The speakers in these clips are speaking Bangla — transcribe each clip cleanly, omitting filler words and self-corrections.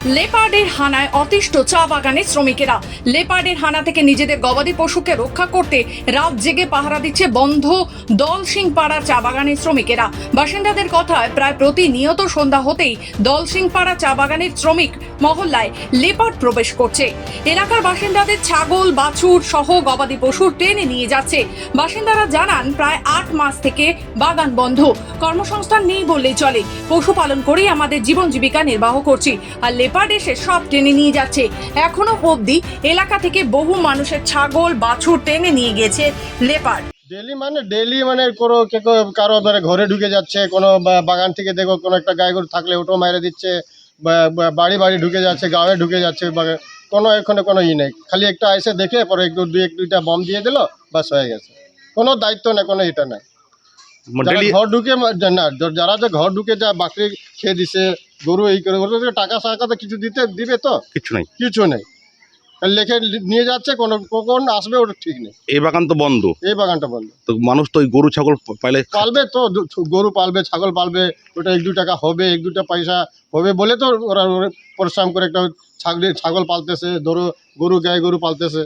লেপার্ডের হানায় অতিষ্ঠ চা বাগানের শ্রমিকেরা। লেপার্ডের হানা থেকে নিজেদের গবাদি পশুকে রক্ষা করতে রাত জেগে পাহারা দিচ্ছে বন্ধ দলসিংপাড়া চা বাগানের শ্রমিকেরা। বাসিন্দাদের কথায় প্রায় প্রতিনিয়ত সন্ধ্যা হতেই দলসিংপাড়া চা বাগানের শ্রমিক মহল্লায় লেপার্ড প্রবেশ করছে। এলাকার বাসিন্দাদের ছাগল বাছুর সহ গবাদি পশু টেনে নিয়ে যাচ্ছে। বাসিন্দারা জানান প্রায় 8 মাস থেকে বাগান বন্ধ, কর্মসংস্থান নেই বললেই চলে। পশুপালন করেই আমাদের জীবন জীবিকা নির্বাহ করছি, আর লেপার্ড এসে সব টেনে নিয়ে যাচ্ছে। এখনো অবধি এলাকা থেকে বহু মানুষের ছাগল বাছুর টেনে নিয়ে গেছে লেপার্ড। ডেলি কারো ঘরে ঢুকে যাচ্ছে, কোনো বাগান থেকে দেখো কোনো একটা গাই গরু থাকলে ওটাও মেরে দিচ্ছে, বাড়ি বাড়ি ঢুকে যাচ্ছে, গাঁয়ে ঢুকে যাচ্ছে। কোনো এখানে কোনো নেই, খালি একটা এসে দেখে পরে দুইটা বম দিয়ে দিল, বাস হয়ে গেছে। কোনো দায়িত্ব নেই, কোনো এটা নেই। ঘর ঢুকে না, যারা যে ঘর ঢুকে যা বাকরি খেয়ে দিছে, গরু এই করে টাকা সাকা তো কিছু দিবে তো কিছু নেই। লেখে নিয়ে যাচ্ছে, কখন আসবে ওটা ঠিক নেই। এই বাগান তো বন্ধ, এই বাগানটা বন্ধ। তো মানুষ তো ওই গরু ছাগল পালবে তো, গরু পালবে, ছাগল পালবে, ওটা 1-2 টাকা হবে, 1-2 পয়সা হবে বলে তো ওরা পরিশ্রম করে একটা ছাগল পালতেছে, ধরো গরু গাই গরু পালতেছে।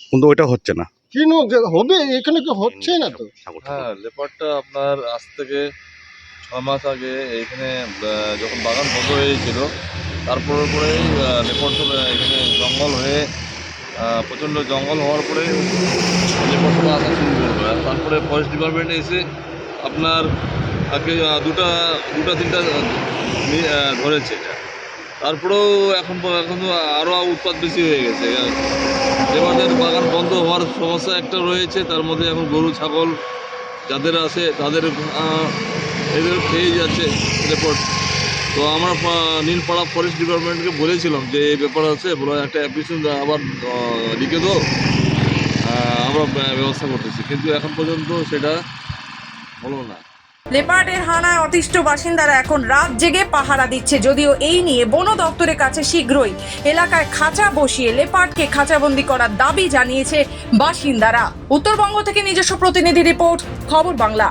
কিন্তু ওইটা হচ্ছে না, কিন্তু হবে, এখানে কি হচ্ছে না তো। হ্যাঁ, লেপার্ডটা আপনার আজ থেকে 6 মাস আগে এখানে যখন বাগান বন্ধ হয়েছিল, তারপরে লেপার্ড এখানে জঙ্গল হয়ে প্রচণ্ড জঙ্গল হওয়ার পরে লেপার্ডটা আসা শুরু করলো। আর তারপরে ফরেস্ট ডিপার্টমেন্টে এসে আপনার আগে দুটা তিনটা ধরেছে। তারপরেও এখন তো আরও উৎপাত বেশি হয়ে গেছে। লেপার্ডের বাগান বন্ধ হওয়ার সমস্যা একটা রয়েছে, তার মধ্যে এখন গরু ছাগল যাদের আছে তাদের এদের খেয়ে যাচ্ছে লেপার্ড। তো আমরা নীলপাড়া ফরেস্ট ডিপার্টমেন্টকে বলেছিলাম যে এই ব্যাপার আছে, বলে একটা অ্যাপ্লিকেশন আবার লিখে দাও, আমরা ব্যবস্থা করতেছি, কিন্তু এখন পর্যন্ত সেটা হলো না। লেপার্ডের হানায় অতিষ্ঠ বাসিন্দারা এখন রাত জেগে পাহারা দিচ্ছে। যদিও এই নিয়ে বন দপ্তরের কাছে শীঘ্রই এলাকায় খাঁচা বসিয়ে লেপার্ডকে খাঁচাবন্দি করার দাবি জানিয়েছে বাসিন্দারা। উত্তরবঙ্গ থেকে নিজস্ব প্রতিনিধি রিপোর্ট, খবর বাংলা।